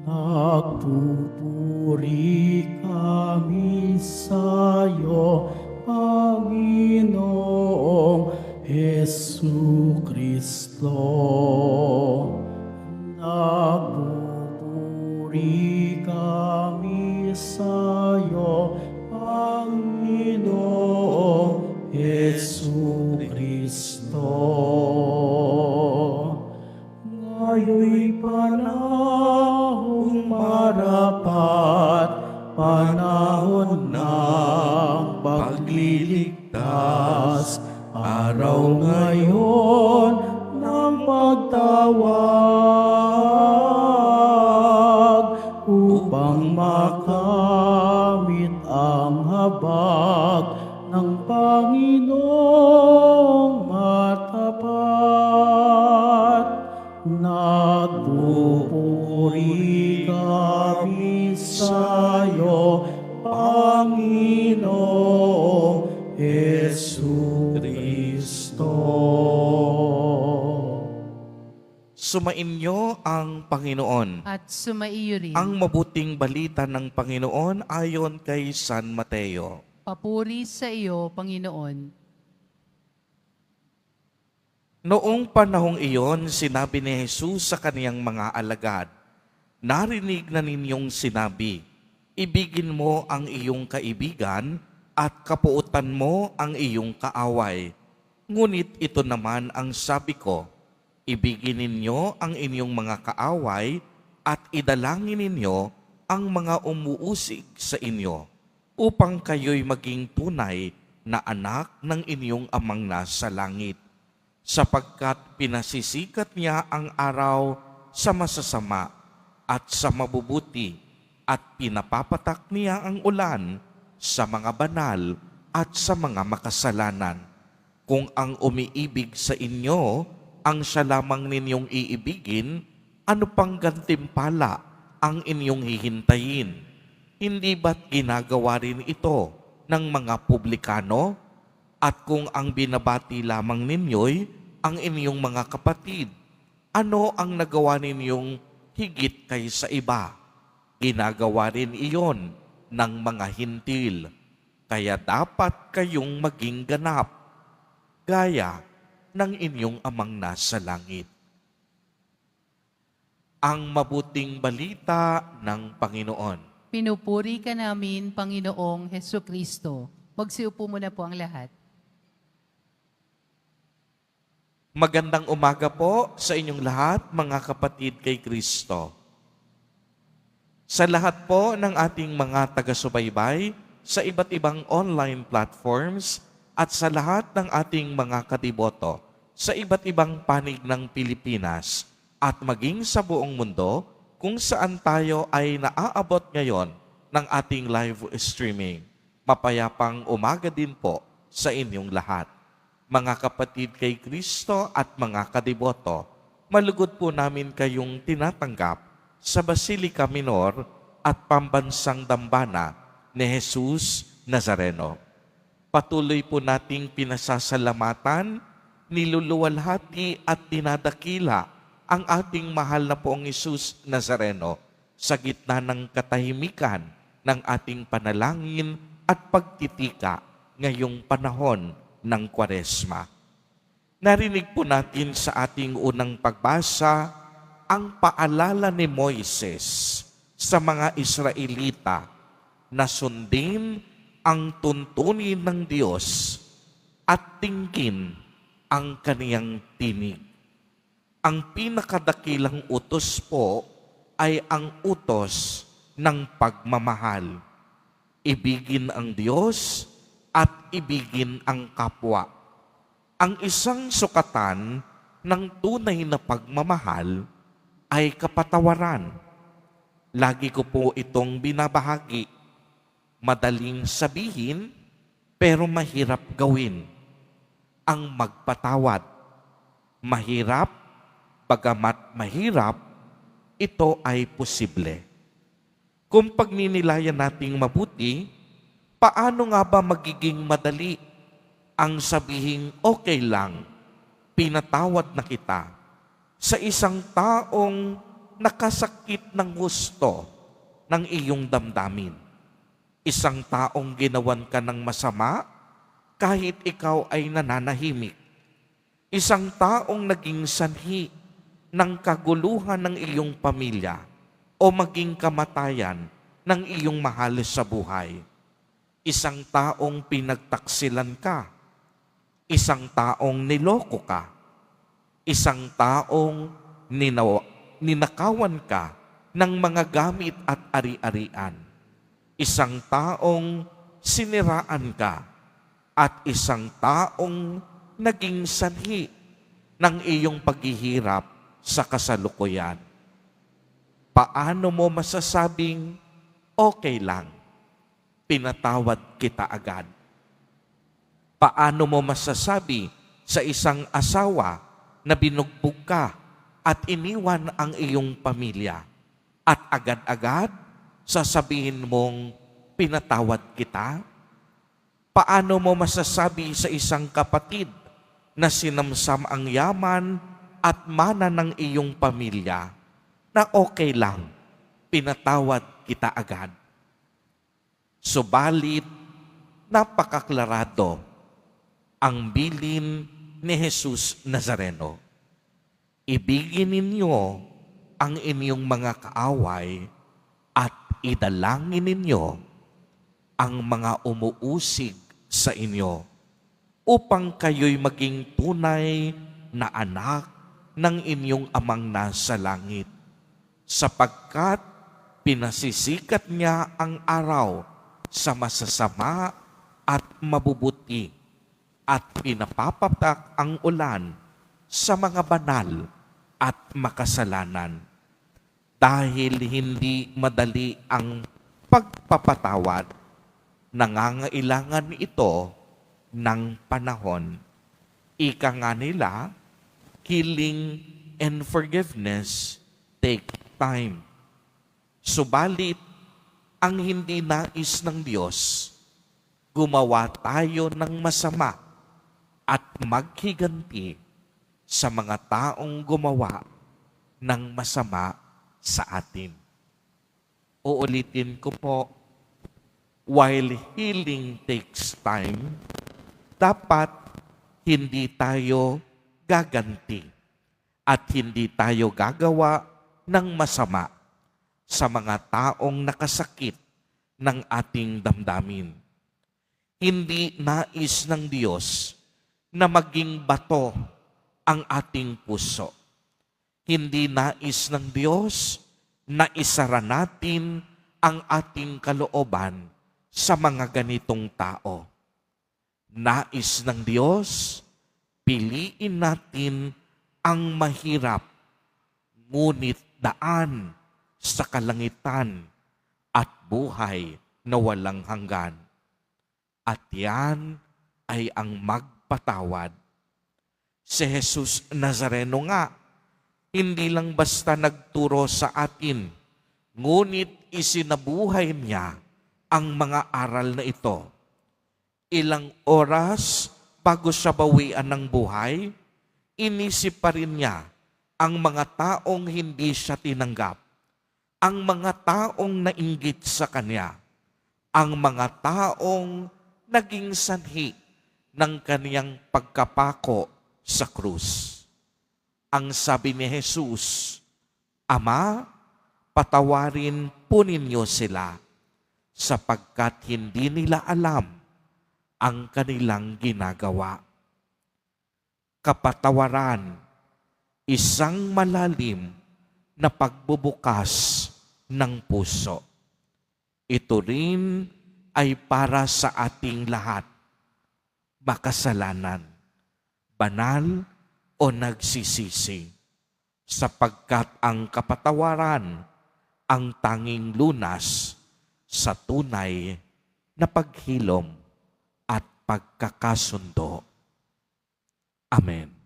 Nagpupuri kami sa'yo, Panginoong Jesucristo. Nagpupuri kami sa'yo, Panginoong Jesucristo. Ngayon'y panahong marapat, panahon ng pagliligtas, araw ngayon ng pagtawag, upang makamit ang habag ng Panginoong matapat. Nagpupuri kami sa'yo, Panginoong Jesucristo. Sumainyo ang Panginoon. At sumaiyo rin. Ang mabuting balita ng Panginoon ayon kay San Mateo. Papuri sa iyo, Panginoon. Noong panahong iyon, sinabi ni Jesus sa kaniyang mga alagad, "Narinig na ninyong sinabi, ibigin mo ang iyong kaibigan at kapuutan mo ang iyong kaaway. Ngunit ito naman ang sabi ko, ibigin ninyo ang inyong mga kaaway at idalangin ninyo ang mga umuusig sa inyo, upang kayo'y maging tunay na anak ng inyong amang nasa langit. Sapagkat pinasisikat niya ang araw sa masasama at sa mabubuti, at pinapapatak niya ang ulan sa mga banal at sa mga makasalanan. Kung ang umiibig sa inyo ang siya lamang ninyong iibigin, ano pang gantimpala ang inyong hihintayin? Hindi ba't ginagawa rin ito ng mga publikano? At kung ang binabati lamang ninyo'y ang inyong mga kapatid, ano ang nagawa ninyong higit kaysa iba? Ginagawa rin iyon ng mga hintil. Kaya dapat kayong maging ganap, gaya ng inyong amang nasa langit." Ang mabuting balita ng Panginoon. Pinupuri ka namin, Panginoong Hesukristo. Magsiupo muna po ang lahat. Magandang umaga po sa inyong lahat, mga kapatid kay Kristo. Sa lahat po ng ating mga taga-subaybay sa iba't ibang online platforms at sa lahat ng ating mga kadiboto sa iba't ibang panig ng Pilipinas at maging sa buong mundo kung saan tayo ay naaabot ngayon ng ating live streaming. Mapayapang umaga din po sa inyong lahat. Mga kapatid kay Kristo at mga kadiboto, malugod po namin kayong tinatanggap sa Basilica Minor at Pambansang Dambana ni Jesus Nazareno. Patuloy po nating pinasasalamatan, niluluwalhati at dinadakila ang ating mahal na poong Jesus Nazareno sa gitna ng katahimikan ng ating panalangin at pagtitika ngayong panahon ng Kwaresma. Narinig po natin sa ating unang pagbasa ang paalala ni Moises sa mga Israelita na sundin ang tuntunin ng Diyos at tingin ang kaniyang tinig. Ang pinakadakilang utos po ay ang utos ng pagmamahal. Ibigin ang Diyos at ibigin ang kapwa. Ang isang sukatan ng tunay na pagmamahal ay kapatawaran. Lagi ko po itong binabahagi. Madaling sabihin, pero mahirap gawin. Ang magpatawad. Mahirap, bagamat mahirap, ito ay posible. Kung pagninilayan nating mabuti, paano nga ba magiging madali ang sabihing okay lang, pinatawad na kita, sa isang taong nakasakit ng gusto ng iyong damdamin. Isang taong ginawan ka ng masama kahit ikaw ay nananahimik. Isang taong naging sanhi ng kaguluhan ng iyong pamilya o maging kamatayan ng iyong mahal sa buhay. Isang taong pinagtaksilan ka. Isang taong niloko ka. Isang taong ninakawan ka ng mga gamit at ari-arian. Isang taong siniraan ka at isang taong naging sanhi ng iyong paghihirap sa kasalukuyan. Paano mo masasabing okay lang? Pinatawad kita agad. Paano mo masasabi sa isang asawa na binugbog ka at iniwan ang iyong pamilya at agad-agad sasabihin mong pinatawad kita? Paano mo masasabi sa isang kapatid na sinamsam ang yaman at mana ng iyong pamilya na okay lang, pinatawad kita agad? Subalit, napakaklarado ang bilin ni Jesus Nazareno. Ibigin ninyo ang inyong mga kaaway at idalangin ninyo ang mga umuusig sa inyo upang kayo'y maging tunay na anak ng inyong amang nasa langit, sapagkat pinasisikat niya ang araw sa masasama at mabubuti at pinapapatak ang ulan sa mga banal at makasalanan. Dahil hindi madali ang pagpapatawad, nangangailangan ito ng panahon. Ika nga nila, healing and forgiveness take time. Subalit, ang hindi nais ng Diyos, gumawa tayo ng masama at maghiganti sa mga taong gumawa ng masama sa atin. Uulitin ko po, while healing takes time, dapat hindi tayo gaganti at hindi tayo gagawa ng masama sa mga taong nakasakit ng ating damdamin. Hindi nais ng Diyos na maging bato ang ating puso. Hindi nais ng Diyos na isara natin ang ating kalooban sa mga ganitong tao. Nais ng Diyos, piliin natin ang mahirap, ngunit daan sa kalangitan at buhay na walang hanggan. At yan ay ang magpatawad. Si Jesus Nazareno nga, hindi lang basta nagturo sa atin, ngunit isinabuhay niya ang mga aral na ito. Ilang oras bago siya bawian ng buhay, inisip pa rin niya ang mga taong hindi siya tinanggap, ang mga taong nainggit sa kanya, ang mga taong naging sanhi ng kaniyang pagkapako sa krus. Ang sabi ni Jesus, Ama, patawarin po ninyo sila sapagkat hindi nila alam ang kanilang ginagawa. Kapatawaran, isang malalim na pagbubukas ng puso. Ito rin ay para sa ating lahat, makasalanan, banal o nagsisisi, sapagkat ang kapatawaran ang tanging lunas sa tunay na paghilom at pagkakasundo. Amen.